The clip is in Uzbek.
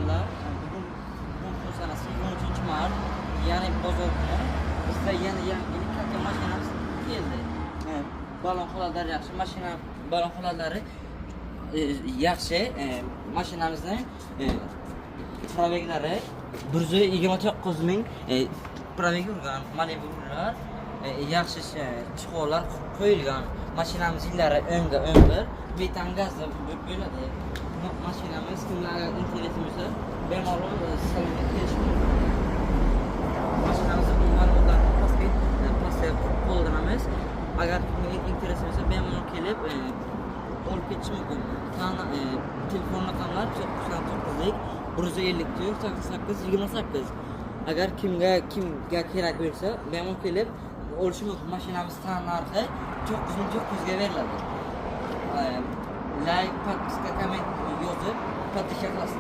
bilenler, bugün sanası 13 Mart, yani bozor günü, bizde yeni ilk katta maşinamız geldi. Balon xolalar yaxshi, mashina balon xolaları yaxshi, mashinamizning probeglari 129 ming probeg urgan, manevrlar, yaxshi chiqovlar qo'yilgan. Mashinamiz yillari o'nga 11 metan gazda bo'ladi. Mashinamiz kimlar interesimizni bemalol salonga kelish mumkin. Mashinamizni ma'lumotlarni pastga qoldiramiz. Agar kimga interesimizni bemalol kelib olib ketish mumkin. Telefon raqamlar 999 154 88 28. Agar kimga kerak bo'lsa bemalol kelib olishi mumkin. Mashinamiz narxi 9900 ga beriladi. Like, podpiska, komment yozib, podpiska qilasizlar.